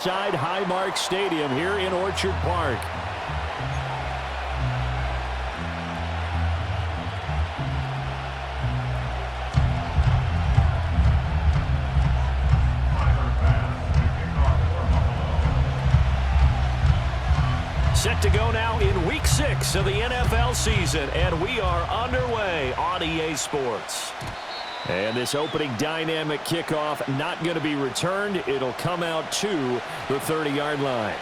Side Highmark Stadium here in Orchard Park. Set to go now in Week 6 of the NFL season, and we are underway on EA Sports. And this opening dynamic kickoff not going to be returned. It'll come out to the 30-yard line.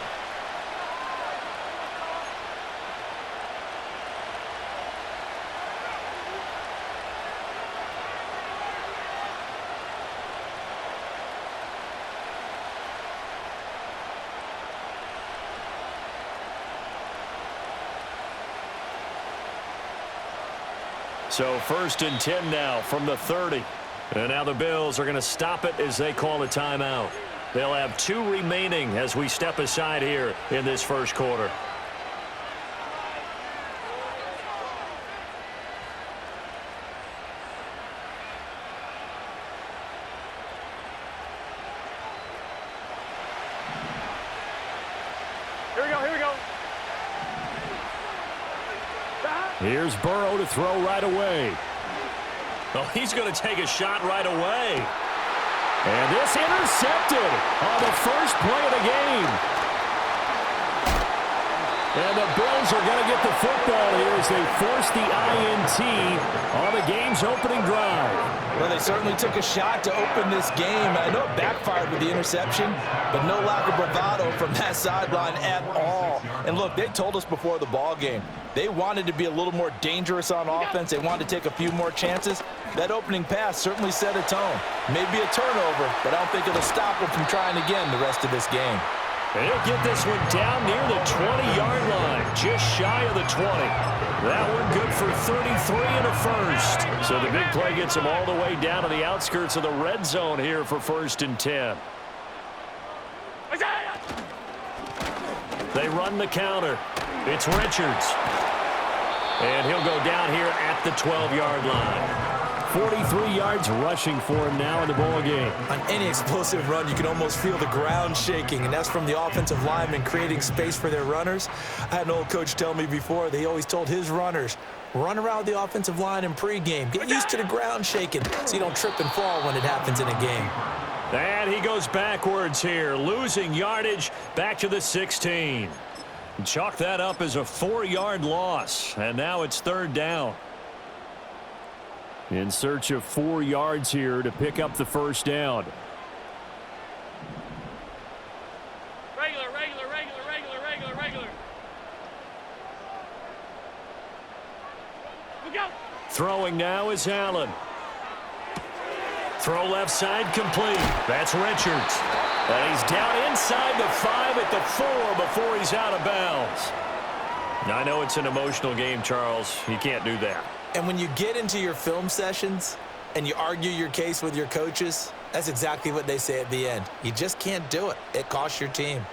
So 1st and 10 now from the 30. And now the Bills are going to stop it as they call a timeout. They'll have 2 remaining as we step aside here in this first quarter. Here's Burrow to throw right away. Oh, he's going to take a shot right away. And this intercepted on the first play of the game. And the Bills are going to get the football here as they force the INT on the game's opening drive. Well, they certainly took a shot to open this game. I know it backfired with the interception, but no lack of bravado from that sideline at all. And look, they told us before the ball game, they wanted to be a little more dangerous on offense. They wanted to take a few more chances. That opening pass certainly set a tone. Maybe a turnover, but I don't think it'll stop them from trying again the rest of this game. And he'll get this one down near the 20-yard line, just shy of the 20. That one good for 33 and a first. So the big play gets him all the way down to the outskirts of the red zone here for 1st and 10. They run the counter. It's Richards. And he'll go down here at the 12-yard line. 43 yards rushing for him now in the ball game. On any explosive run, you can almost feel the ground shaking, and that's from the offensive linemen creating space for their runners. I had an old coach tell me before, they always told his runners, run around the offensive line in pregame. Get used to the ground shaking so you don't trip and fall when it happens in a game. And he goes backwards here, losing yardage back to the 16. Chalk that up as a 4-yard loss, and now it's 3rd down. In search of 4 yards here to pick up the first down. Regular. We go. Throwing now is Allen. Throw left side complete. That's Richards. And he's down inside the 5 at the 4 before he's out of bounds. Now, I know it's an emotional game, Charles. You can't do that. And when you get into your film sessions and you argue your case with your coaches, that's exactly what they say at the end. You just can't do it. It costs your team.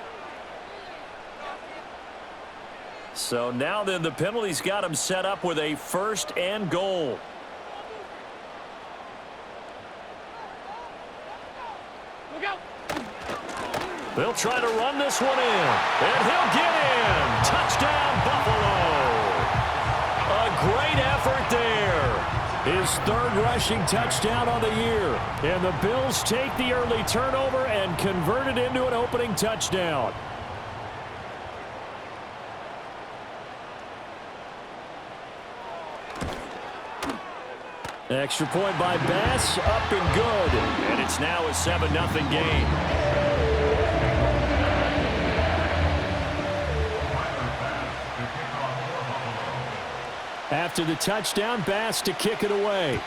So now then the penalty's got him set up with a 1st and goal. We go. They'll try to run this one in. And he'll get in. Touchdown, Buffalo. A great effort there. His 3rd rushing touchdown on the year. And the Bills take the early turnover and convert it into an opening touchdown. Extra point by Bass, up and good. And it's now a 7-0 game. After the touchdown, Bass to kick it away.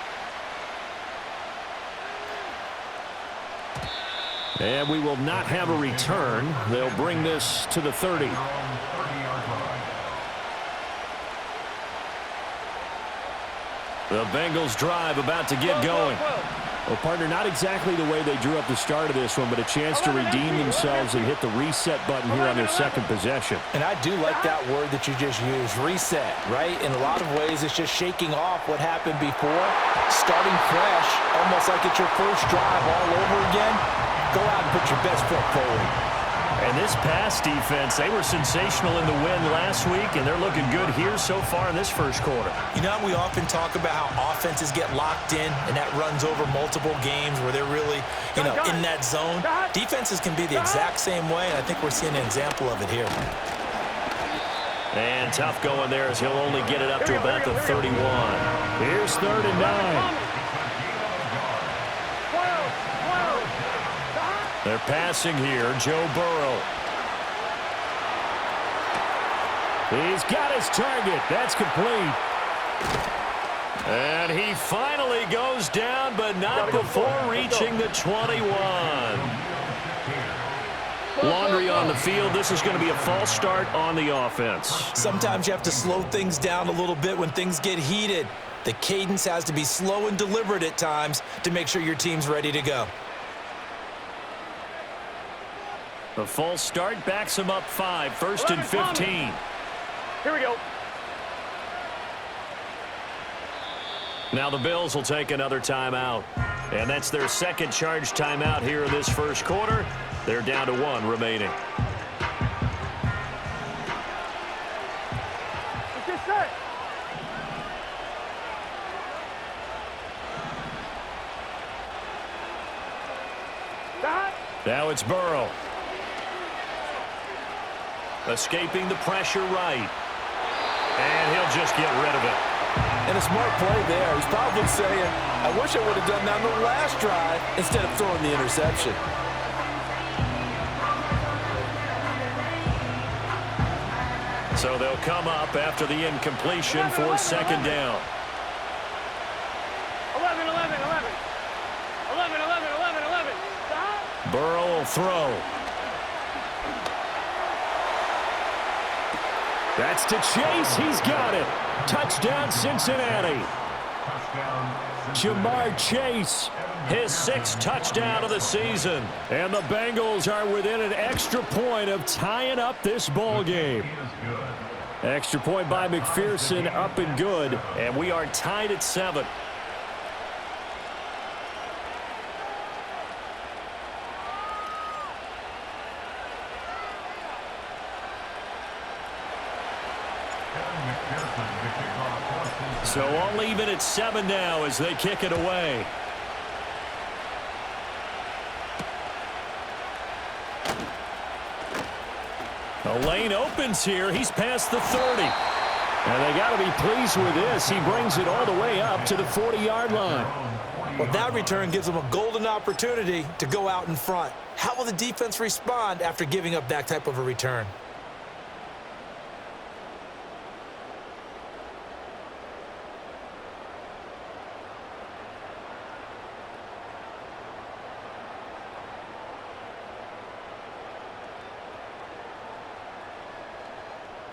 And we will not have a return. They'll bring this to the 30. The Bengals drive about to get going. Well, partner, not exactly the way they drew up the start of this one, but a chance to redeem themselves and hit the reset button here on their 2nd possession. And I do like that word that you just used, reset, right? In a lot of ways, it's just shaking off what happened before, starting fresh, almost like it's your first drive all over again. Go out and put your best foot forward. this pass defense, they were sensational in the win last week, and they're looking good here so far in this first quarter. You know, we often talk about how offenses get locked in, and that runs over multiple games where they're really, in that zone. Defenses can be the exact same way, and I think we're seeing an example of it here. And tough going there as he'll only get it up to about the 31. Here's 3rd and 9. They're passing here. Joe Burrow. He's got his target. That's complete. And he finally goes down, but not before reaching the 21. Laundry on the field. This is going to be a false start on the offense. Sometimes you have to slow things down a little bit when things get heated. The cadence has to be slow and deliberate at times to make sure your team's ready to go. The false start backs him up 5. 1st and 15. Here we go. Now the Bills will take another timeout. And that's their second charge timeout here in this first quarter. They're down to 1 remaining. Let's get set. Now it's Burrow. Escaping the pressure right. And he'll just get rid of it. And a smart play there. He's probably saying, I wish I would have done that on the last drive instead of throwing the interception. So they'll come up after the incompletion for 2nd down. 11, 11, 11. 11, 11, 11, 11. Burrow will throw. That's to Chase. He's got it. Touchdown, Cincinnati. Jamar Chase, his 6th touchdown of the season. And the Bengals are within an extra point of tying up this ball game. Extra point by McPherson, up and good. And we are tied at 7. So all even at 7 now as they kick it away. The lane opens here. He's past the 30. And they got to be pleased with this. He brings it all the way up to the 40-yard line. Well, that return gives them a golden opportunity to go out in front. How will the defense respond after giving up that type of a return?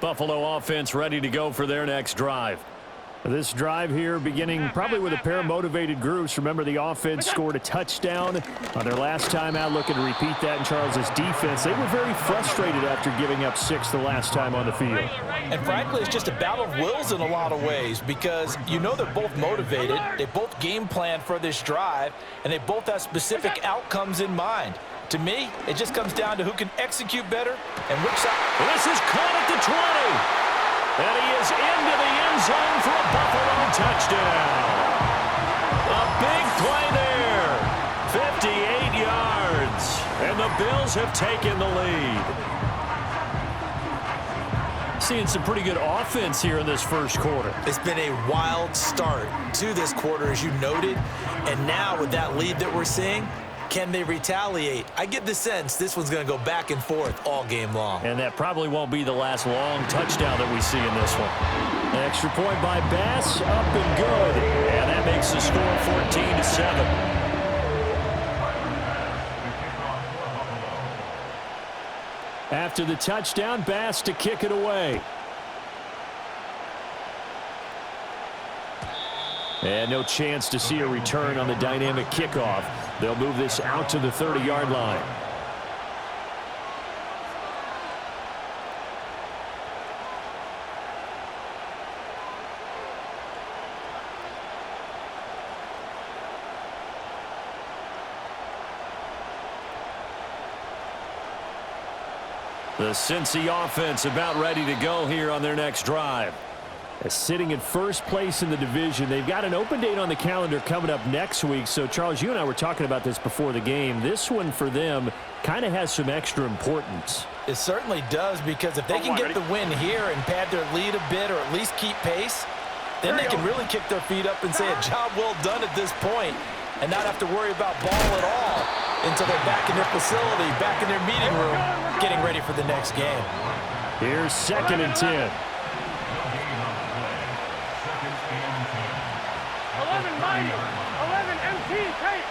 Buffalo offense ready to go for their next drive. This drive here beginning probably with a pair of motivated groups. Remember, the offense scored a touchdown on their last time out, looking to repeat that in Charles's defense. They were very frustrated after giving up 6 the last time on the field. And frankly, it's just a battle of wills in a lot of ways because they're both motivated. They both game plan for this drive, and they both have specific outcomes in mind. To me, it just comes down to who can execute better and which side. This is caught at the 20. And he is into the end zone for a Buffalo touchdown. A big play there. 58 yards. And the Bills have taken the lead. Seeing some pretty good offense here in this first quarter. It's been a wild start to this quarter, as you noted. And now with that lead that we're seeing, can they retaliate? I get the sense this one's going to go back and forth all game long. And that probably won't be the last long touchdown that we see in this one. An extra point by Bass, up and good. And that makes the score 14-7. After the touchdown, Bass to kick it away. And no chance to see a return on the dynamic kickoff. They'll move this out to the 30-yard line. The Cincy offense about ready to go here on their next drive. Sitting in first place in the division. They've got an open date on the calendar coming up next week. So, Charles, you and I were talking about this before the game. This one for them kind of has some extra importance. It certainly does, because if they can get the win here and pad their lead a bit or at least keep pace, then they can really kick their feet up and say a job well done at this point and not have to worry about ball at all until they're back in their facility, back in their meeting room, getting ready for the next game. Here's 2nd and 10. 11 mighty, 11 MT, tape.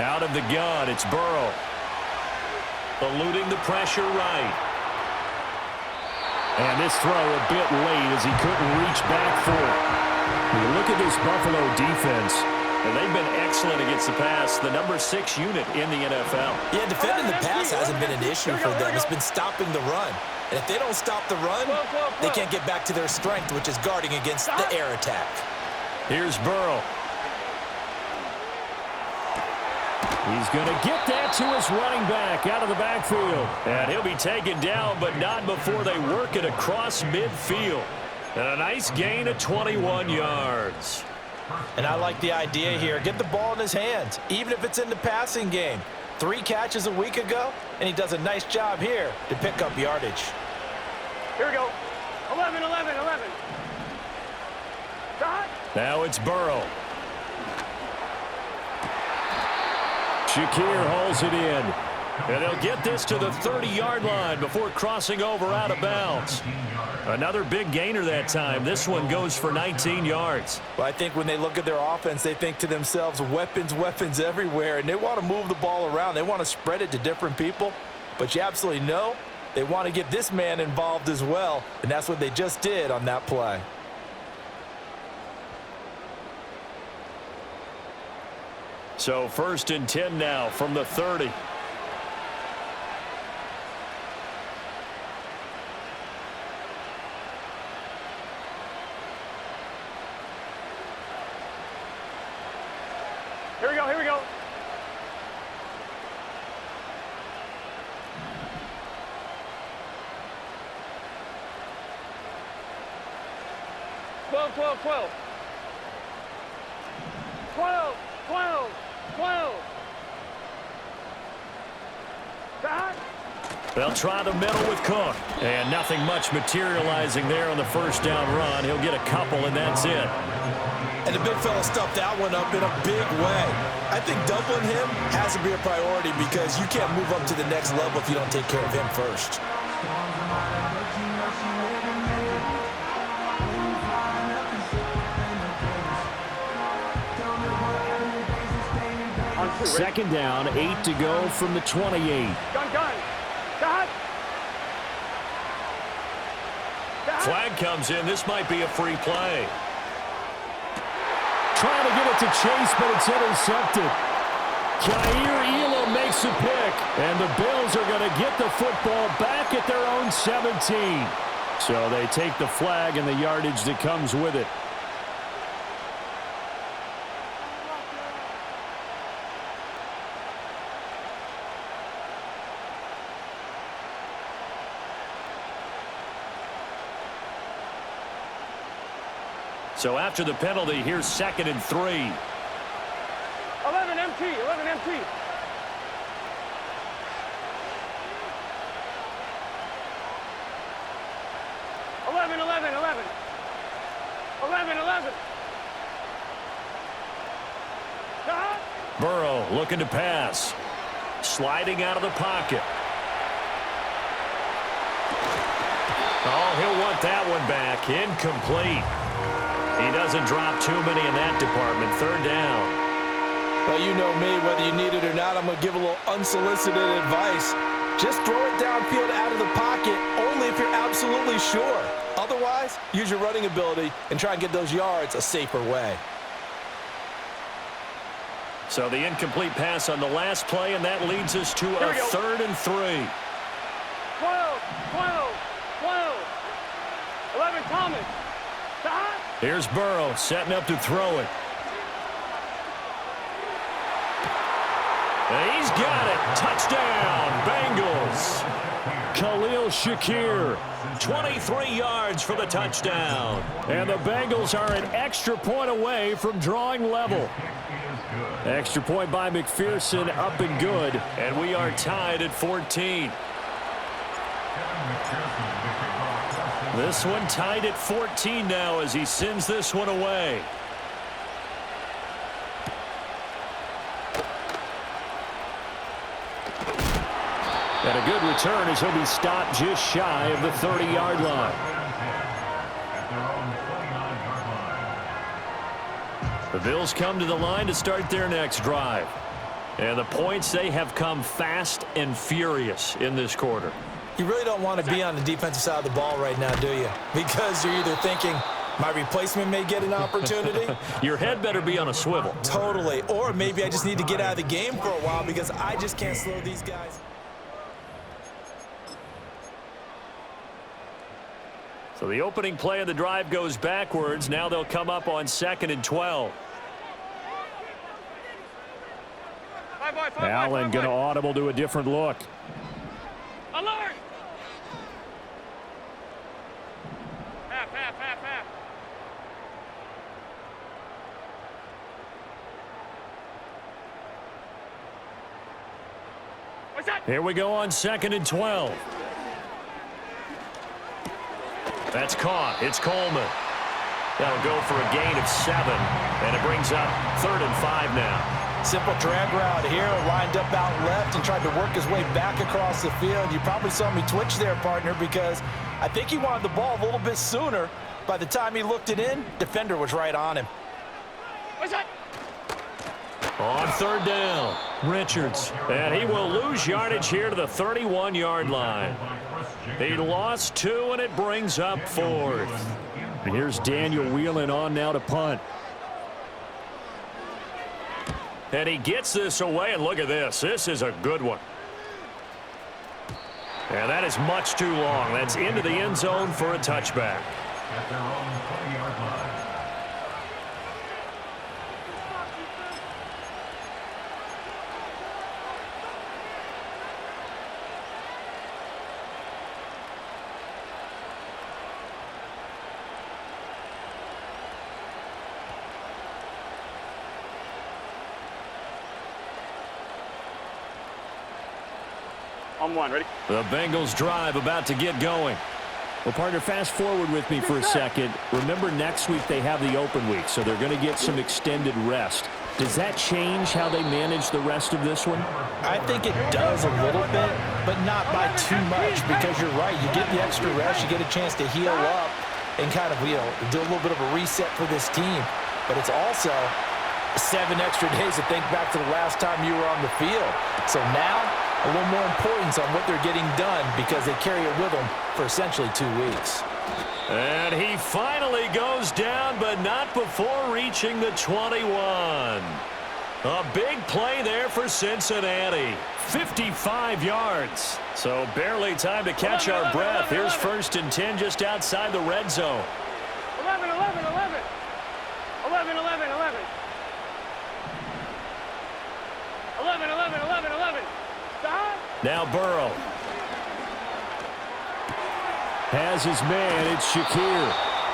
Out of the gun, it's Burrow. Eluding the pressure right. And this throw a bit late as he couldn't reach back for it. When you look at this Buffalo defense, and they've been excellent against the pass, the number 6 unit in the NFL. Yeah, defending the pass hasn't been an issue for them. It's been stopping the run. And if they don't stop the run, they can't get back to their strength, which is guarding against the air attack. Here's Burrow. He's going to get that to his running back out of the backfield. And he'll be taken down, but not before they work it across midfield. And a nice gain of 21 yards. And I like the idea here. Get the ball in his hands, even if it's in the passing game. 3 catches a week ago, and he does a nice job here to pick up yardage. Here we go. 11, 11, 11. Shot. Now it's Burrow. Shakir holds it in. And they'll get this to the 30-yard line before crossing over out of bounds. Another big gainer that time. This one goes for 19 yards. Well, I think when they look at their offense, they think to themselves, weapons, weapons everywhere, and they want to move the ball around. They want to spread it to different people. But you absolutely know they want to get this man involved as well, and that's what they just did on that play. So 1st and 10 now from the 30. Here we go, here we go. Twelve, 12. Shot. They'll try the middle with Cook. And nothing much materializing there on the 1st down run. He'll get a couple, and that's it. And the big fella stuffed that one up in a big way. I think doubling him has to be a priority because you can't move up to the next level if you don't take care of him first. Second down, 8 to go from the 28. Gun. Shot. Flag comes in. This might be a free play. Trying to get it to Chase, but it's intercepted. Kaiir Elam makes a pick, and the Bills are going to get the football back at their own 17. So they take the flag and the yardage that comes with it. So after the penalty, here's 2nd and 3. 11 MT, 11 MT. 11. 11. Shot. Burrow looking to pass. Sliding out of the pocket. Oh, he'll want that one back. Incomplete. He doesn't drop too many in that department. 3rd down. Well, you know me, whether you need it or not, I'm going to give a little unsolicited advice. Just throw it downfield out of the pocket, only if you're absolutely sure. Otherwise, use your running ability and try and get those yards a safer way. So the incomplete pass on the last play, and that leads us to a 3rd and 3. 12. 11 Thomas. Shot. Here's Burrow setting up to throw it. And he's got it. Touchdown, Bengals. Khalil Shakir. 23 yards for the touchdown. And the Bengals are an extra point away from drawing level. Extra point by McPherson, up and good. And we are tied at 14. This one tied at 14 now as he sends this one away. And a good return as he'll be stopped just shy of the 30-yard line. The Bills come to the line to start their next drive. And the points, they have come fast and furious in this quarter. You really don't want to be on the defensive side of the ball right now, do you? Because you're either thinking, my replacement may get an opportunity. Your head better be on a swivel. Totally. Or maybe I just need to get out of the game for a while because I just can't slow these guys. So the opening play of the drive goes backwards. Now they'll come up on 2nd and 12. Allen going to audible to a different look. Alert! Half. What's that? Here we go on 2nd and 12. That's caught. It's Coleman. That'll go for a gain of 7. And it brings up 3rd and 5 now. Simple drag route here, lined up out left and tried to work his way back across the field. You probably saw me twitch there, partner, because I think he wanted the ball a little bit sooner. By the time he looked it in, defender was right on him. What's that? On 3rd down, Richards. And he will lose yardage here to the 31-yard line. He lost 2, and it brings up 4th. And here's Daniel Whelan on now to punt. And he gets this away, and look at this. This is a good one. And that is much too long. That's into the end zone for a touchback. At their own 20-yard line. On 1, ready? The Bengals drive about to get going. Well, partner, fast forward with me for a second. Remember, next week they have the open week, so they're going to get some extended rest. Does that change how they manage the rest of this one? I think it does a little bit, but not by too much, because you're right. You get the extra rest, you get a chance to heal up and kind of, do a little bit of a reset for this team. But it's also 7 extra days to think back to the last time you were on the field. So now, a little more importance on what they're getting done because they carry it with them for essentially 2 weeks. And he finally goes down, but not before reaching the 21. A big play there for Cincinnati. 55 yards. So barely time to catch our breath. Here's 1st and 10 just outside the red zone. 11. 11. Stop. Now Burrow. Has his man, it's Shakir.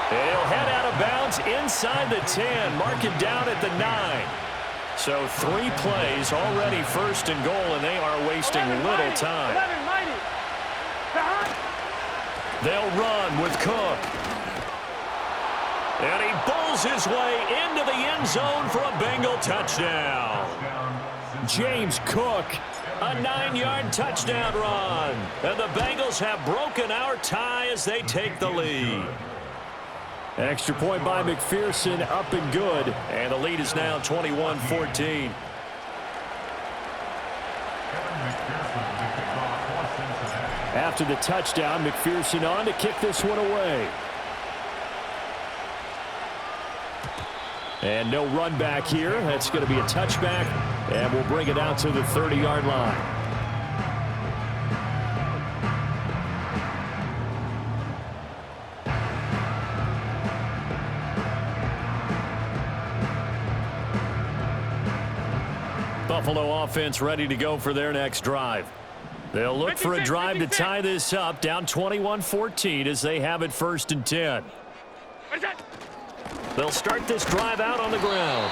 He'll head out of bounds inside the 10. Mark it down at the 9. So 3 plays already 1st and goal, and they are wasting 11, little mighty. time. 11, mighty. They'll run with Cook. And he bowls his way into the end zone for a Bengal touchdown. James Cook. A 9-yard touchdown run. And the Bengals have broken our tie as they take the lead. Extra point by McPherson, up and good. And the lead is now 21-14. After the touchdown, McPherson on to kick this one away. And no run back here. That's going to be a touchback, and we'll bring it out to the 30-yard line. Buffalo offense ready to go for their next drive. They'll look for a drive to tie this up, down 21-14 as they have it 1st and 10. They'll start this drive out on the ground.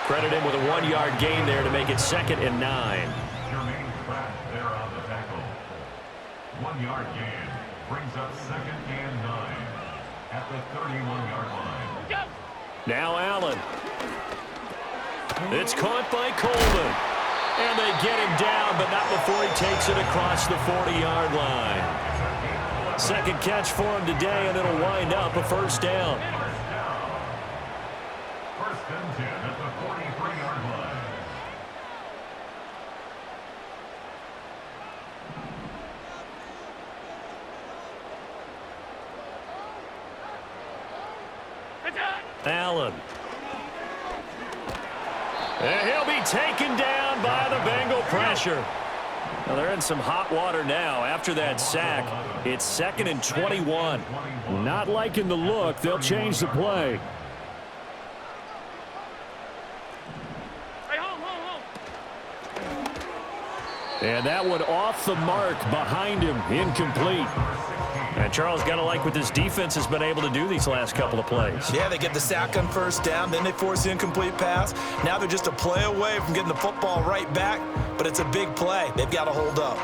Credit him with a 1-yard gain there to make it 2nd and 9. Jermaine Pratt there on the tackle. 1-yard gain brings up 2nd and 9 at the 31-yard line. Now Allen. It's caught by Coleman. And they get him down, but not before he takes it across the 40-yard line. Second catch for him today, and it'll wind up a 1st down. 1st and 10 at the 43-yard line. Allen. And he'll be taken down by the Bengal pressure. Well, they're in some hot water now after that sack. It's 2nd and 21. Not liking the look. They'll change the play. Hey, home. And that one off the mark behind him. Incomplete. And Charles, got to like what this defense has been able to do these last couple of plays. Yeah, they get the sack on 1st down, then they force the incomplete pass. Now they're just a play away from getting the football right back, but it's a big play. They've got to hold up.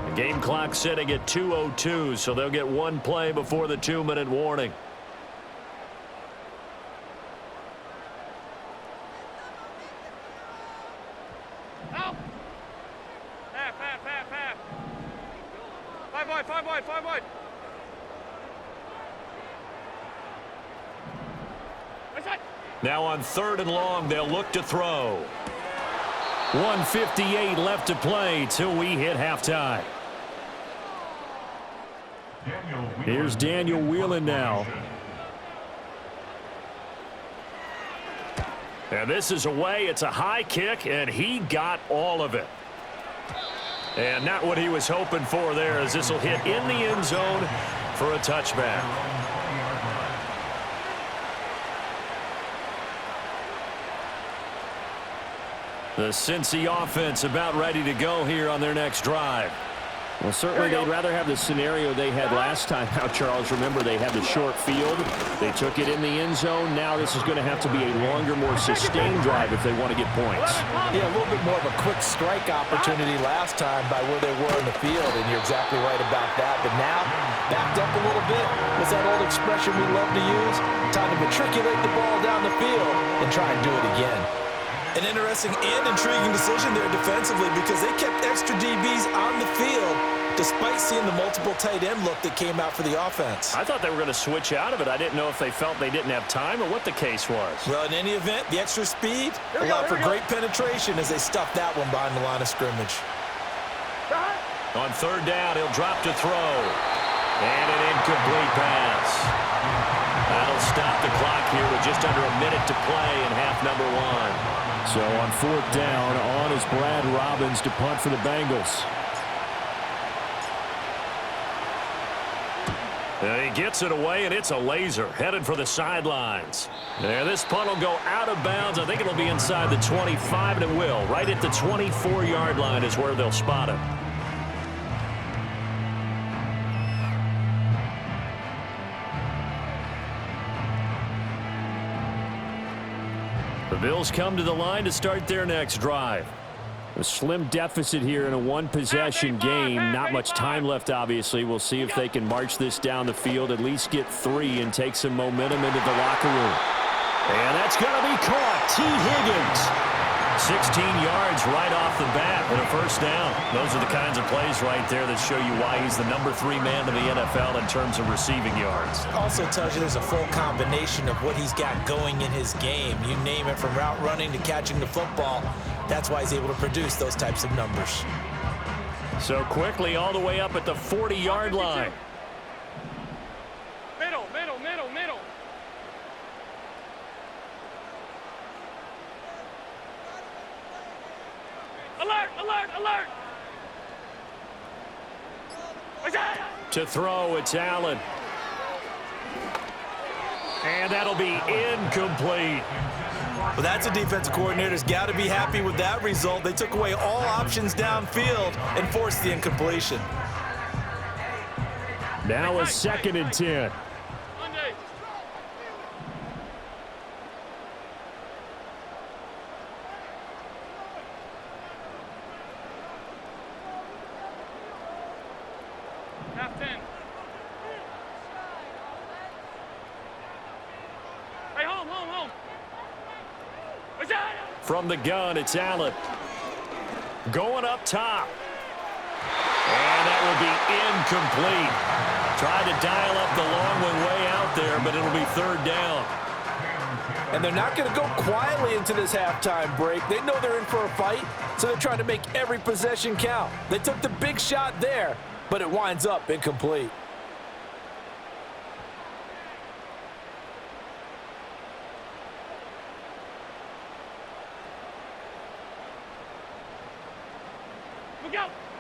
The game clock sitting at 2:02, so they'll get 1 play before the 2-minute warning. Help! Half. 5 wide. Now on 3rd and long, they'll look to throw. 1:58 left to play till we hit halftime. Here's Daniel Whelan now. And this is away. It's a high kick, and he got all of it. And not what he was hoping for there, as this will hit in the end zone for a touchback. The Cincy offense about ready to go here on their next drive. Well, certainly they'd rather have the scenario they had last time. Now, Charles, remember they had the short field. They took it in the end zone. Now this is going to have to be a longer, more sustained drive if they want to get points. Yeah, a little bit more of a quick strike opportunity last time by where they were in the field, and you're exactly right about that. But now, backed up a little bit. What's that old expression we love to use? Time to matriculate the ball down the field and try and do it again. An interesting and intriguing decision there defensively, because they kept extra DBs on the field despite seeing the multiple tight end look that came out for the offense. I thought they were going to switch out of it. I didn't know if they felt they didn't have time or what the case was. Well, in any event, the extra speed allowed for great penetration as they stuffed that one behind the line of scrimmage. On 3rd down, he'll drop to throw. And an incomplete pass. That'll stop the clock here with just under a minute to play in half number 1. So on 4th down, on is Brad Robbins to punt for the Bengals. And he gets it away, and it's a laser headed for the sidelines. And this punt will go out of bounds. I think it'll be inside the 25, and it will. Right at the 24-yard line is where they'll spot it. The Bills come to the line to start their next drive. A slim deficit here in a one-possession game. Not much time left, obviously. We'll see if they can march this down the field, at least get 3, and take some momentum into the locker room. And that's going to be caught. T. Higgins. 16 yards right off the bat and a 1st down. Those are the kinds of plays right there that show you why he's the number 3 man in the NFL in terms of receiving yards. Also tells you there's a full combination of what he's got going in his game. You name it, from route running to catching the football. That's why he's able to produce those types of numbers. So quickly all the way up at the 40-yard line. Middle. Alert! To throw, it's Allen. And that'll be incomplete. Well, that's a defensive coordinator's got to be happy with that result. They took away all options downfield and forced the incompletion. Now a 2nd and 10. Half 10. Hey, home. From the gun, it's Allen. Going up top. And that will be incomplete. Tried to dial up the long one way out there, but it'll be 3rd down. And they're not going to go quietly into this halftime break. They know they're in for a fight, so they're trying to make every possession count. They took the big shot there, but it winds up incomplete.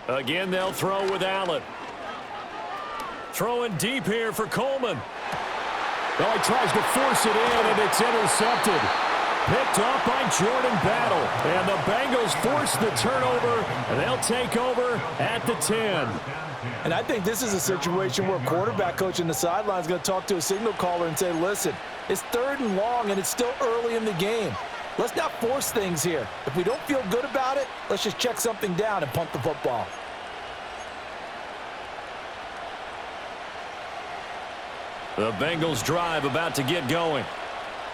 Again, they'll throw with Allen. Throwing deep here for Coleman. Well, he tries to force it in, and it's intercepted. Picked off by Jordan Battle. And the Bengals force the turnover, and they'll take over at the 10. And I think this is a situation where a quarterback coach in the sideline is going to talk to a signal caller and say, listen, it's 3rd and long, and it's still early in the game. Let's not force things here. If we don't feel good about it, let's just check something down and punt the football. The Bengals drive about to get going.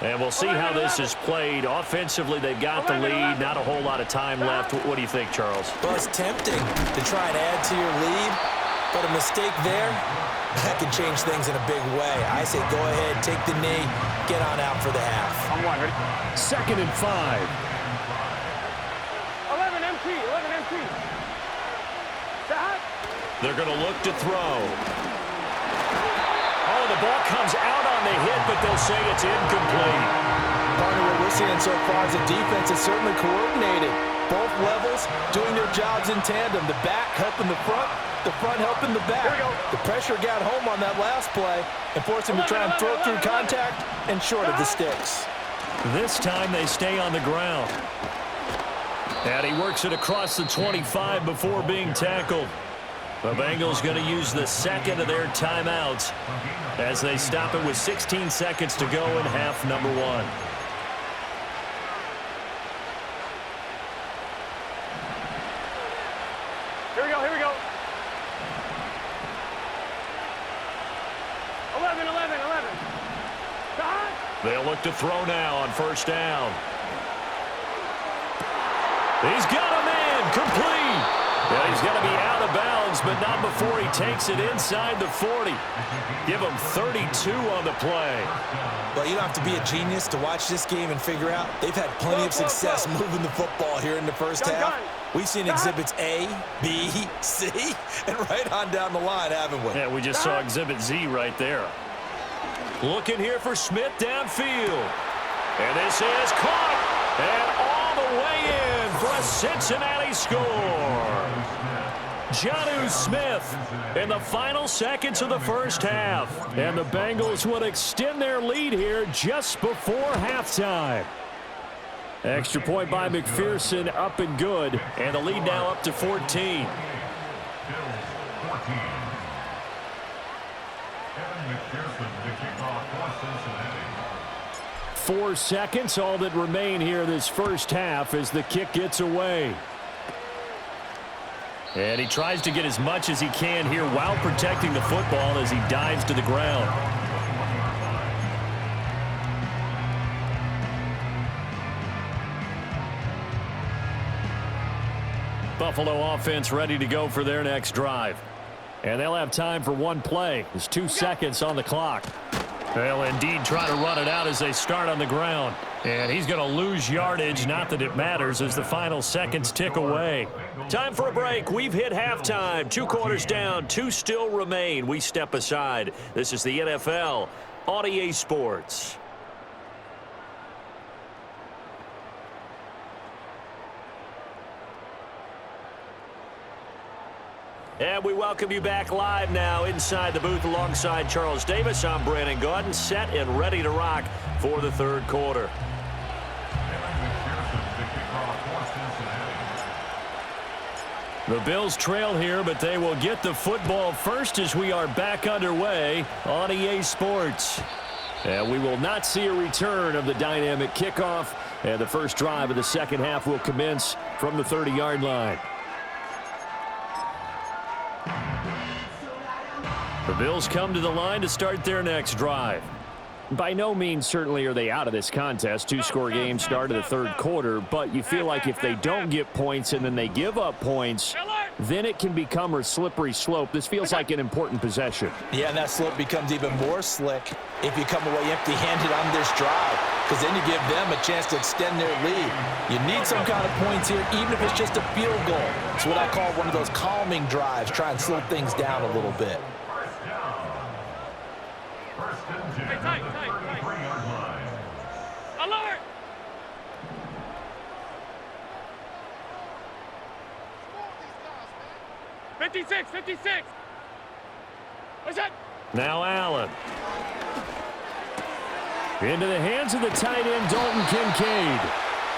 And we'll see how this is played. Offensively, they've got the lead. Not a whole lot of time left. What do you think, Charles? Well, it's tempting to try and add to your lead, but a mistake there, that can change things in a big way. I say go ahead, take the knee, get on out for the half. On 1, ready? 2nd and 5. 11 empty. They're going to look to throw. Oh, the ball comes out on the hit, but they'll say it's incomplete. Partner, what we're seeing so far is the defense is certainly coordinated. Both levels doing their jobs in tandem. The back helping the front helping the back. The pressure got home on that last play and forced him to try and throw through contact and short of the sticks. This time they stay on the ground. And he works it across the 25 before being tackled. The Bengals going to use the 2nd of their timeouts as they stop it with 16 seconds to go in half number 1. Here we go. 11. They'll look to throw now on 1st down. He's got a man complete. Yeah, he's going to be out of bounds, but not before he takes it inside the 40. Give him 32 on the play. Well, you don't have to be a genius to watch this game and figure out they've had plenty of success moving the football here in the first half. We've seen exhibits A, B, C, and right on down the line, haven't we? Yeah, we just saw exhibit Z right there. Looking here for Smith downfield. And this is caught. And all the way in for a Cincinnati score. Jonnu Smith in the final seconds of the first half. And the Bengals would extend their lead here just before halftime. Extra point by McPherson, up and good. And the lead now up to 14. Bills 14. Evan McPherson to kick off for Cincinnati. 4 seconds, all that remain here this first half as the kick gets away. And he tries to get as much as he can here while protecting the football as he dives to the ground. Buffalo offense ready to go for their next drive. And they'll have time for one play. There's 2 seconds on the clock. They'll indeed try to run it out as they start on the ground. And he's going to lose yardage, not that it matters, as the final seconds tick away. Time for a break. We've hit halftime. 2 quarters down, 2 still remain. We step aside. This is the NFL on EA Sports. And we welcome you back live now inside the booth alongside Charles Davis. I'm Brandon Gaudin, set and ready to rock for the third quarter. The Bills trail here, but they will get the football first as we are back underway on EA Sports. And we will not see a return of the dynamic kickoff, and the first drive of the second half will commence from the 30-yard line. The Bills come to the line to start their next drive. By no means certainly are they out of this contest. Two-score game start of the third quarter, but you feel like if they don't get points and then they give up points, then it can become a slippery slope. This feels like an important possession. Yeah, and that slope becomes even more slick if you come away empty-handed on this drive, because then you give them a chance to extend their lead. You need some kind of points here, even if it's just a field goal. It's what I call one of those calming drives, try and slow things down a little bit. First and 10 at the 33-yard line. Alert! '56, 56. What's that? Now Allen. Into the hands of the tight end, Dalton Kincaid.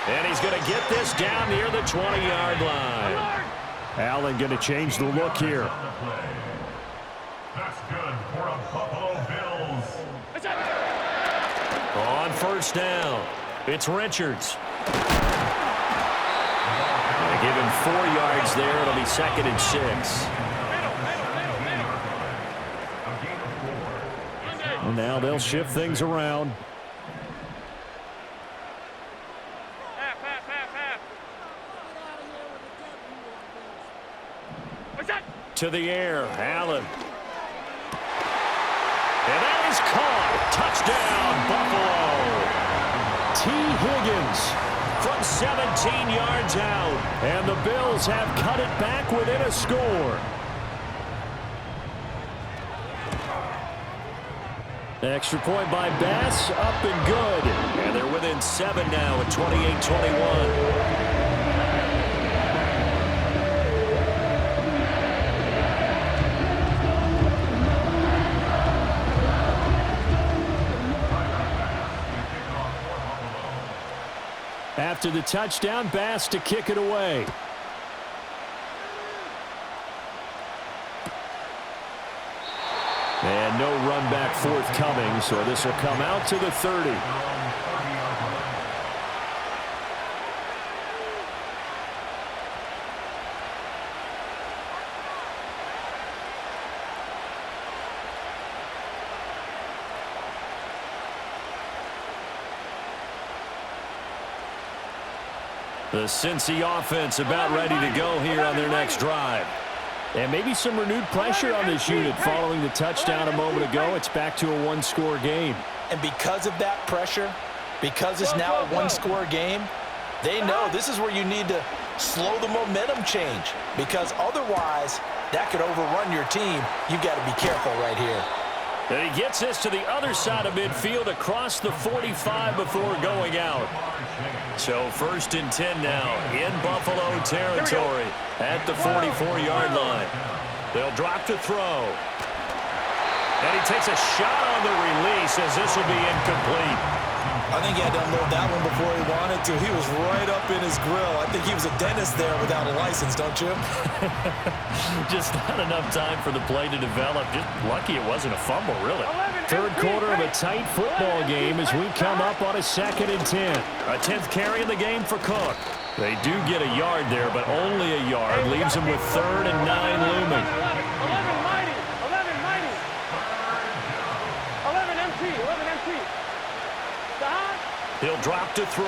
And he's going to get this down near the 20-yard line. Alert! Allen going to change the look here. That's good for a Buffalo Bills. What's that? On first down, it's Richards. They give him 4 yards there. It'll be 2nd and 6. And now they'll shift things around. Half. What's that? To the air, Allen. And that is caught. Touchdown, Buffalo. T. Higgins From 17 yards out. and the Bills have cut it back within a score. Extra point by Bass, up and good. And they're within 7 now at 28-21. After the touchdown, Bass to kick it away. And no run back forthcoming, so this will come out to the 30. The Cincy offense about ready to go here on their next drive. And maybe some renewed pressure on this unit following the touchdown a moment ago. It's back to a one-score game. And because of that pressure, because it's now a one-score game, they know this is where you need to slow the momentum change, because otherwise that could overrun your team. You've got to be careful right here. And he gets this to the other side of midfield across the 45 before going out. So 1st and 10 now in Buffalo territory at the 44-yard line. They'll drop to throw. And he takes a shot on the release as this will be incomplete. I think he had to unload that one before he wanted to. He was right up in his grill. I think he was a dentist there without a license, don't you? Just not enough time for the play to develop. Just lucky it wasn't a fumble, really. Third quarter of a tight football game as we come up on a 2nd and 10. A 10th carry in the game for Cook. They do get a yard there, but only a yard. Leaves them with 3rd and 9 looming. 11 mighty. 11 empty. He'll drop to throw.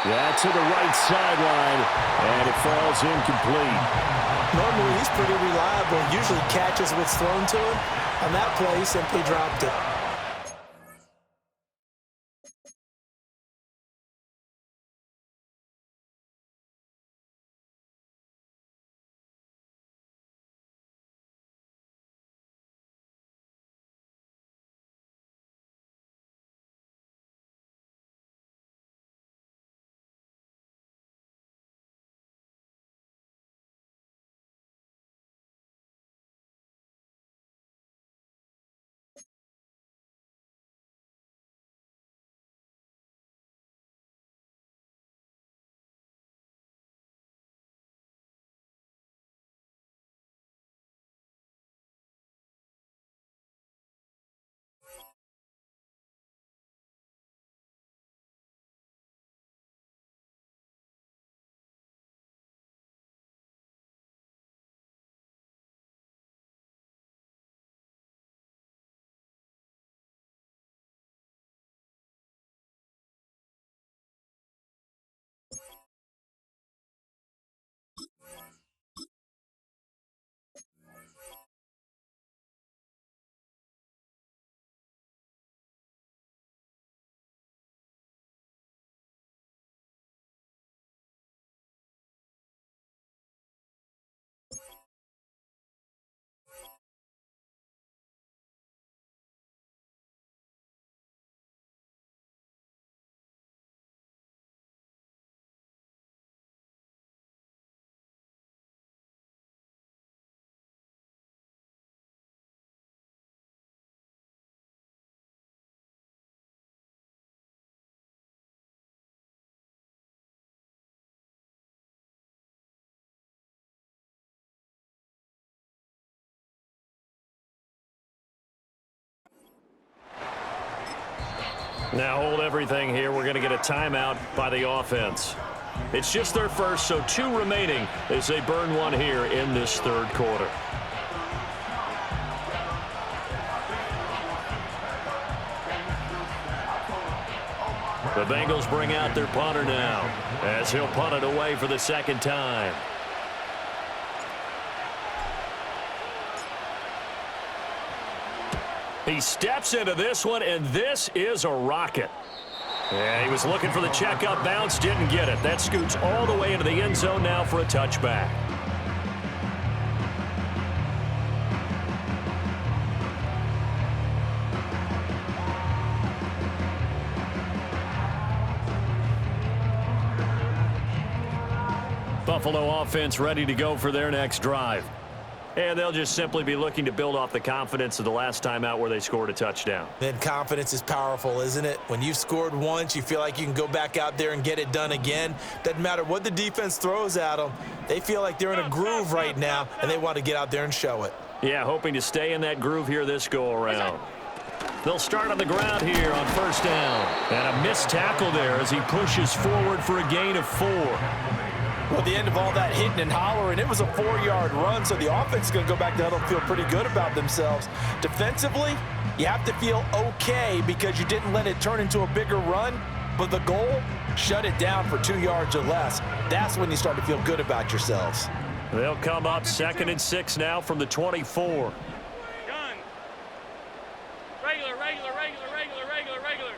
Yeah, to the right sideline, and it falls incomplete. Normally, he's pretty reliable. Usually catches what's thrown to him. On that play, he simply dropped it. Now hold everything here. We're going to get a timeout by the offense. It's just their first, so 2 remaining as they burn one here in this third quarter. The Bengals bring out their punter now as he'll punt it away for the second time. He steps into this one, and this is a rocket. Yeah, he was looking for the checkup bounce, didn't get it. That scoots all the way into the end zone now for a touchback. Buffalo offense ready to go for their next drive. And they'll just simply be looking to build off the confidence of the last time out where they scored a touchdown. Then confidence is powerful, isn't it? When you've scored once, you feel like you can go back out there and get it done again. Doesn't matter what the defense throws at them. They feel like they're in a groove right now, and they want to get out there and show it. Yeah, hoping to stay in that groove here this go-around. They'll start on the ground here on first down. And a missed tackle there as he pushes forward for a gain of 4. Well, at the end of all that hitting and hollering, it was a 4-yard run, so the offense is going to go back to huddle and feel pretty good about themselves. Defensively, you have to feel okay because you didn't let it turn into a bigger run, but the goal, shut it down for 2 yards or less. That's when you start to feel good about yourselves. They'll come up 2nd and 6 now from the 24. Gun. Regular, regular, regular, regular, regular, regular.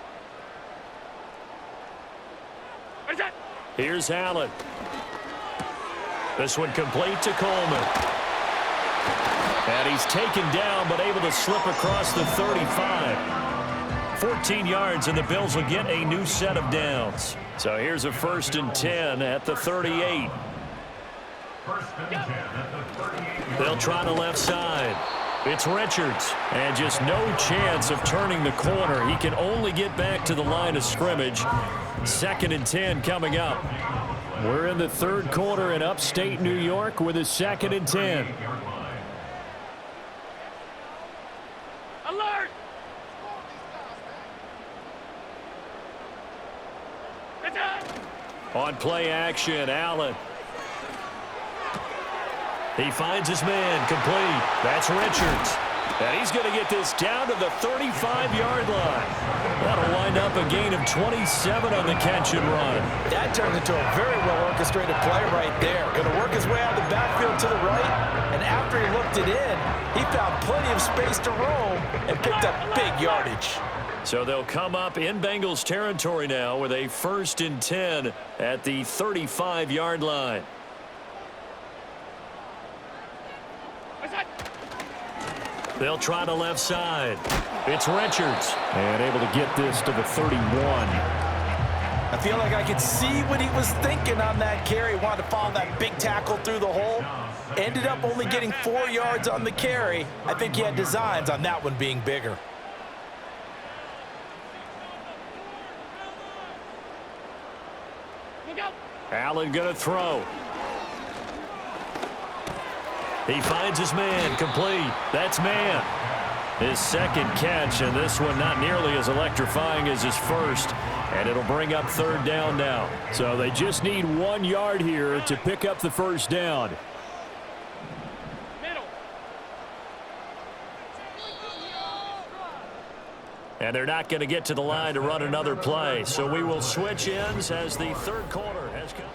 What is that? Here's Allen. This one complete to Coleman. And he's taken down but able to slip across the 35. 14 yards and the Bills will get a new set of downs. So here's a 1st and 10 at the 38. They'll try the left side. It's Richards. And just no chance of turning the corner. He can only get back to the line of scrimmage. 2nd and 10 coming up. We're in the third quarter in upstate New York with a 2nd and 10. Alert! On play action, Allen. He finds his man, complete. That's Richards. And he's going to get this down to the 35-yard line. That'll wind up a gain of 27 on the catch and run. That turns into a very well-orchestrated play right there. Going to work his way out of the backfield to the right, and after he looked it in, he found plenty of space to roam and picked up big yardage. So they'll come up in Bengals territory now with a 1st and 10 at the 35-yard line. They'll try the left side. It's Richards. And able to get this to the 31. I feel like I could see what he was thinking on that carry. Wanted to follow that big tackle through the hole. Ended up only getting 4 yards on the carry. I think he had designs on that one being bigger. Allen going to throw. He finds his man, complete. That's man. His 2nd catch, and this one not nearly as electrifying as his first. And it'll bring up 3rd down now. So they just need 1 yard here to pick up the 1st down. Middle. And they're not going to get to the line to run another play. So we will switch ends as the third quarter has come.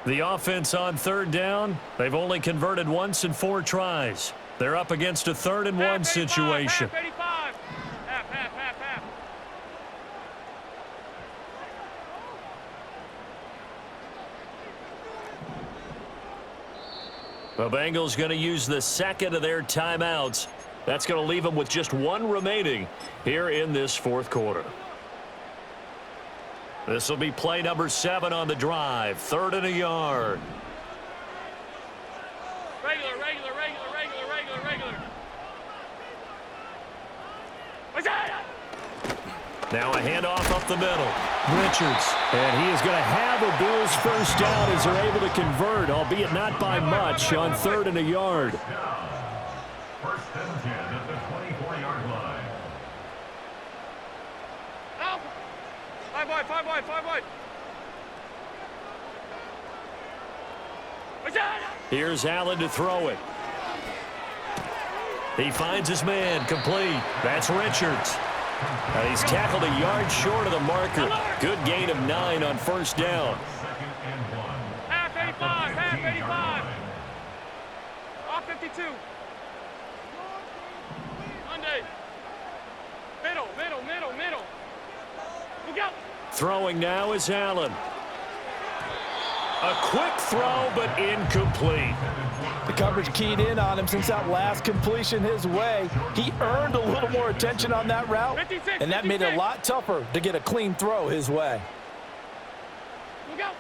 The offense on 3rd down, they've only converted once in 4 tries. They're up against a 3rd and 1 situation. Half, 85. Half, half, half, half. The Bengals going to use the 2nd of their timeouts. That's going to leave them with just 1 remaining here in this 4th quarter. This will be play number 7 on the drive. 3rd and a yard. Regular, regular, regular, regular, regular, regular. Now a handoff up the middle. Richards. And he is going to have a Bills first down as they're able to convert, albeit not by much, on 3rd and a yard. First and 10 at the 24-yard line. Out. 5 wide, 5 wide, 5 wide. Here's Allen to throw it. He finds his man, complete. That's Richards. He's tackled a yard short of the marker. Good gain of 9 on first down. Second and 1. Half 85, half 85. Off 52. Monday. Middle. Look out. Throwing now is Allen. A quick throw, but incomplete. The coverage keyed in on him since that last completion his way. He earned a little more attention on that route, and that made it a lot tougher to get a clean throw his way. Look out.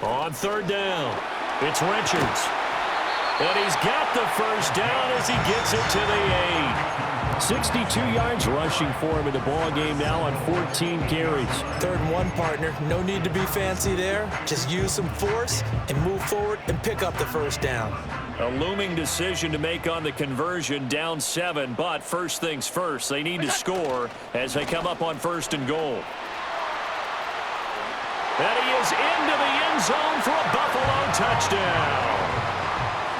On 3rd down, it's Richards. And he's got the first down as he gets it to the 8. 62 yards rushing for him in the ball game now on 14 carries. 3rd and 1, partner. No need to be fancy there. Just use some force and move forward and pick up the first down. A looming decision to make on the conversion, down 7, but first things first, they need to score as they come up on 1st and goal. And he is into the end zone for a Buffalo touchdown.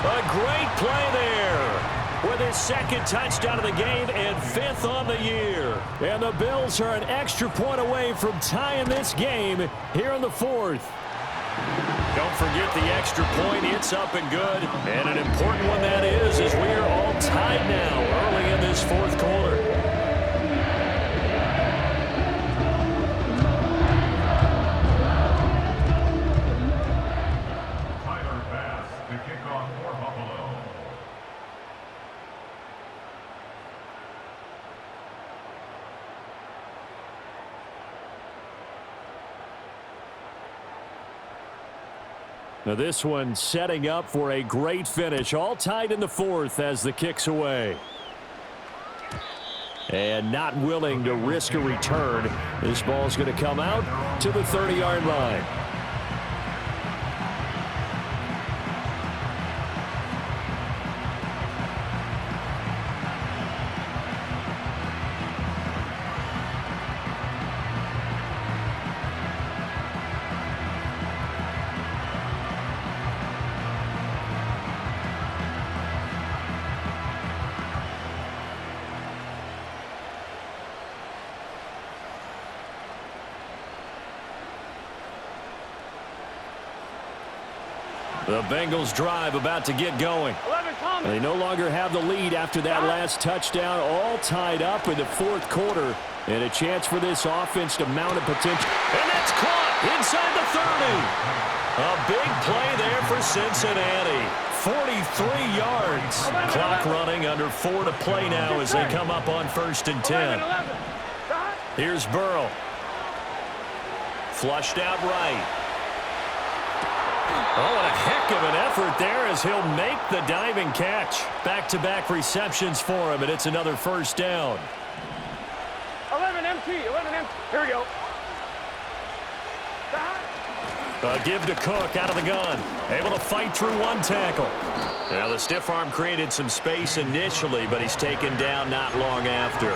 A great play there with his 2nd touchdown of the game and 5th on the year. And the Bills are an extra point away from tying this game here in the 4th. Don't forget the extra point. It's up and good. And an important one that is, as we are all tied now early in this 4th quarter. Now this one setting up for a great finish. All tied in the 4th as the kick's away. And not willing to risk a return. This ball's going to come out to the 30-yard line. The Bengals drive about to get going. They no longer have the lead after that last touchdown. All tied up in the 4th quarter. And a chance for this offense to mount a potential. And that's caught inside the 30. A big play there for Cincinnati. 43 yards. Clock running, under 4 to play now as they come up on 1st and 10. Here's Burrow. Flushed out right. Oh, and a heck of an effort there as he'll make the diving catch. Back-to-back receptions for him, and it's another first down. 11 MT. Here we go. Give to Cook out of the gun. Able to fight through one tackle. Now the stiff arm created some space initially, but he's taken down not long after.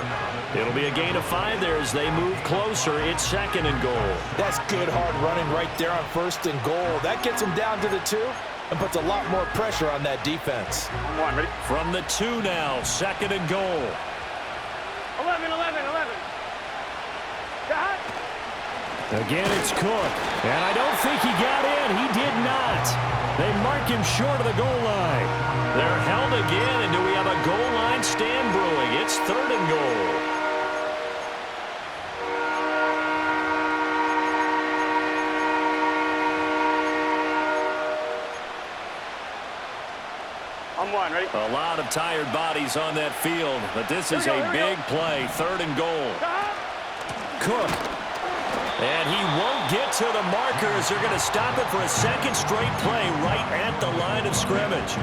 It'll be a gain of 5 there as they move closer. It's 2nd and goal. That's good hard running right there on 1st and goal. That gets him down to the 2 and puts a lot more pressure on that defense. Come on, ready? From the 2 now, 2nd and goal. 11. Again, it's Cook. And I don't think he got in. He did not. They mark him short of the goal line. They're held again, and do we have a goal line stand brewing? It's 3rd and goal. I'm 1, ready? A lot of tired bodies on that field, but this is a big play. 3rd and goal. Cook. And he won't get to the markers. They're going to stop it for a second straight play right at the line of scrimmage.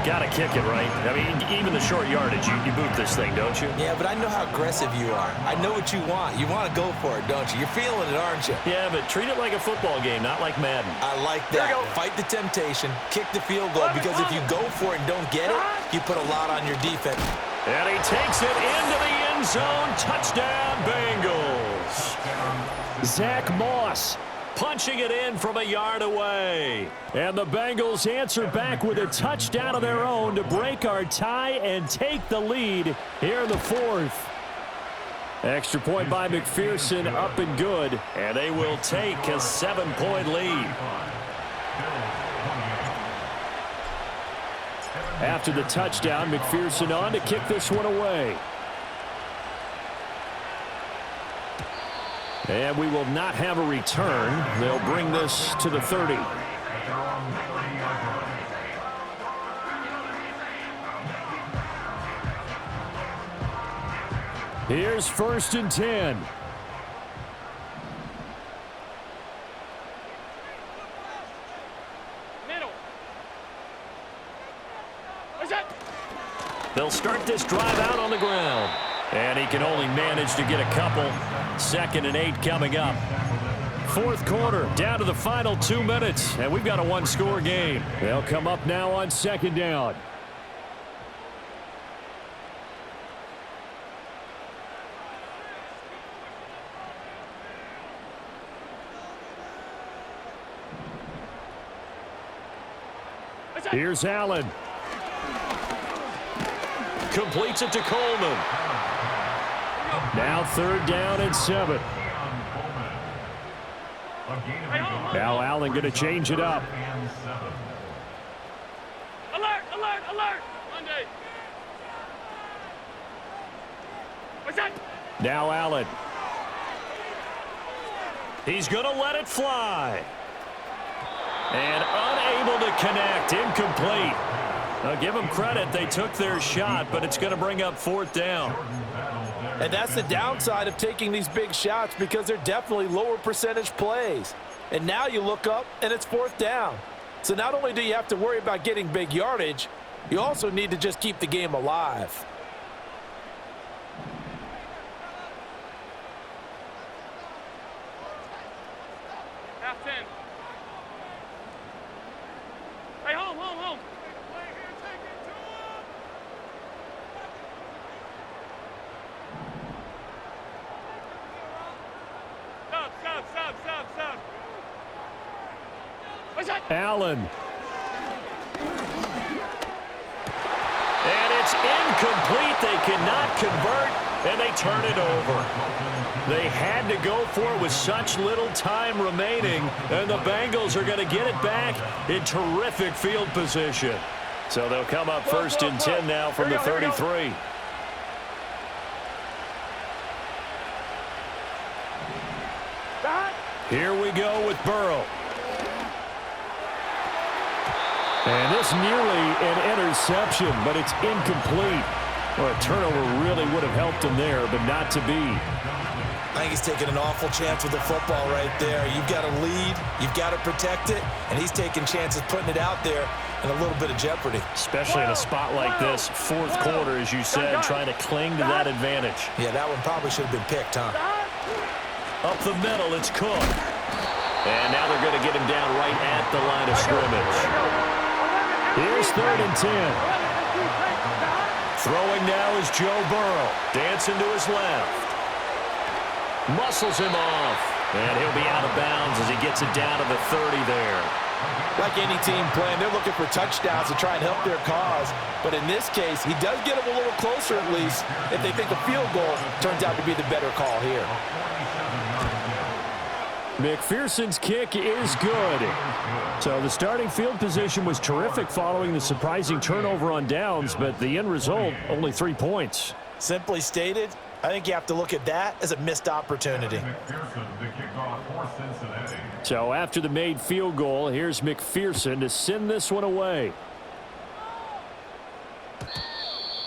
Got to kick it, right? I mean, even the short yardage, you boot this thing, don't you? Yeah, but I know how aggressive you are. I know what you want. You want to go for it, don't you? You're feeling it, aren't you? Yeah, but treat it like a football game, not like Madden. I like that. Fight the temptation. Kick the field goal, because if you go for it and don't get it, you put a lot on your defense. And he takes it into the end zone. Touchdown, Bengals. Zach Moss punching it in from a yard away. And the Bengals answer back with a touchdown of their own to break our tie and take the lead here in the fourth. Extra point by McPherson, up and good. And they will take a 7-point lead. After the touchdown, McPherson on to kick this one away. And we will not have a return. They'll bring this to the 30. Here's 1st and 10. Middle. They'll start this drive out on the ground. And he can only manage to get a couple. 2nd and 8 coming up. 4th quarter, down to the final 2 minutes. And we've got a one-score game. They'll come up now on 2nd down. Here's Allen. Completes it to Coleman. Now 3rd down and 7. Now Allen going to change it up. Alert, alert, alert. Monday. What's that? Now Allen. He's going to let it fly. And unable to connect. Incomplete. Now give them credit. They took their shot, but it's going to bring up 4th down. And that's the downside of taking these big shots, because they're definitely lower percentage plays. And now you look up, and it's 4th down. So not only do you have to worry about getting big yardage, you also need to just keep the game alive. Half 10. Hey, home. Stop. What's that? Allen. And it's incomplete. They cannot convert, and they turn it over. They had to go for it with such little time remaining, and the Bengals are going to get it back in terrific field position. So they'll come up 1st and 10 now from the 33. Here we go with Burrow. And this nearly an interception, but it's incomplete. Well, a turnover really would have helped him there, but not to be. I think he's taking an awful chance with the football right there. You've got to lead, you've got to protect it, and he's taking chances putting it out there in a little bit of jeopardy. Especially in a spot like this, 4th quarter, as you said, trying to cling to that advantage. Yeah, that one probably should have been picked, huh? Up the middle, it's Cook. And now they're going to get him down right at the line of scrimmage. Here's 3rd and 10. Throwing now is Joe Burrow. Dancing to his left. Muscles him off. And he'll be out of bounds as he gets it down to the 30 there. Like any team playing, they're looking for touchdowns to try and help their cause. But in this case, he does get them a little closer at least if they think a field goal turns out to be the better call here. McPherson's kick is good. So the starting field position was terrific following the surprising turnover on downs, but the end result, only 3 points. Simply stated, I think you have to look at that as a missed opportunity. So after the made field goal, here's McPherson to send this one away.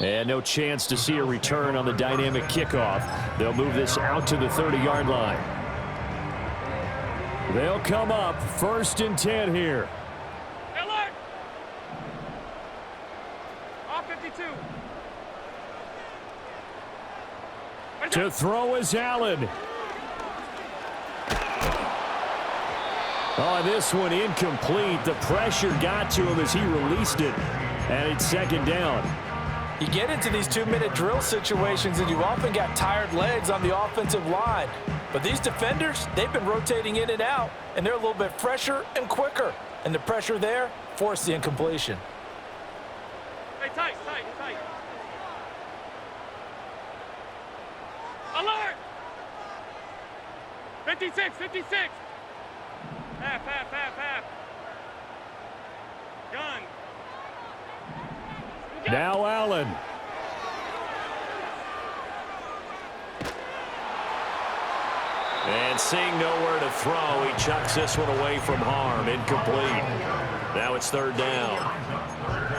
And no chance to see a return on the dynamic kickoff. They'll move this out to the 30-yard line. They'll come up 1st and 10 here. Alert! Off 52. To throw is Allen. Oh, this one incomplete. The pressure got to him as he released it. And it's 2nd down. You get into these 2-minute drill situations and you often got tired legs on the offensive line. But these defenders, they've been rotating in and out, and they're a little bit fresher and quicker. And the pressure there forced the incompletion. Hey, tight. Alert! 56. Half. Gun. Now Allen. And seeing nowhere to throw, he chucks this one away from harm. Incomplete. Now it's 3rd down.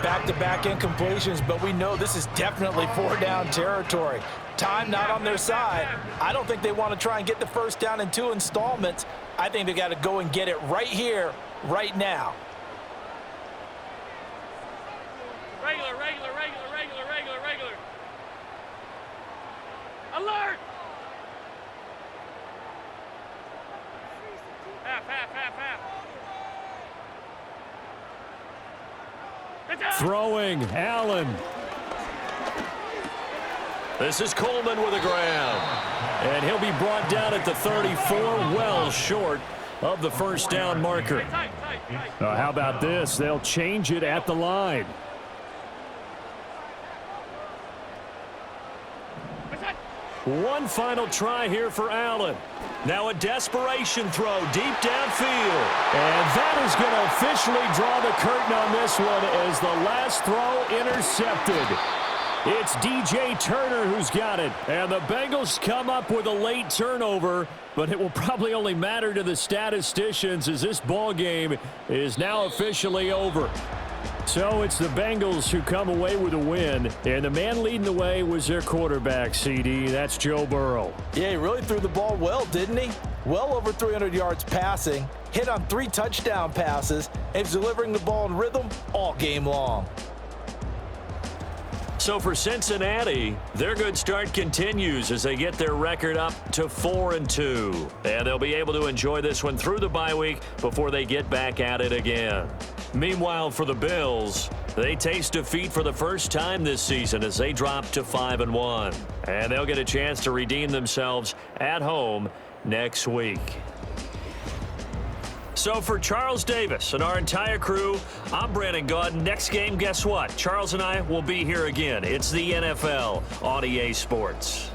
Back-to-back incompletions, but we know this is definitely 4-down territory. Time not on their side. I don't think they want to try and get the 1st down in 2 installments. I think they got to go and get it right here, right now. Regular. Alert! Half. Good job. Throwing, Allen. This is Coleman with a grab. And he'll be brought down at the 34, well short of the 1st down marker. Tight. How about this? They'll change it at the line. One final try here for Allen. Now a desperation throw deep downfield. And that is going to officially draw the curtain on this one as the last throw intercepted. It's DJ Turner who's got it. And the Bengals come up with a late turnover, but it will probably only matter to the statisticians as this ball game is now officially over. So it's the Bengals who come away with a win, and the man leading the way was their quarterback, CD. That's Joe Burrow. Yeah, he really threw the ball well, didn't he? Well over 300 yards passing, hit on 3 touchdown passes, and he's delivering the ball in rhythm all game long. So for Cincinnati, their good start continues as they get their record up to 4-2. And they'll be able to enjoy this one through the bye week before they get back at it again. Meanwhile, for the Bills, they taste defeat for the first time this season as they drop to 5-1. And they'll get a chance to redeem themselves at home next week. So for Charles Davis and our entire crew, I'm Brandon Gaudin. Next game, guess what? Charles and I will be here again. It's the NFL on EA Sports.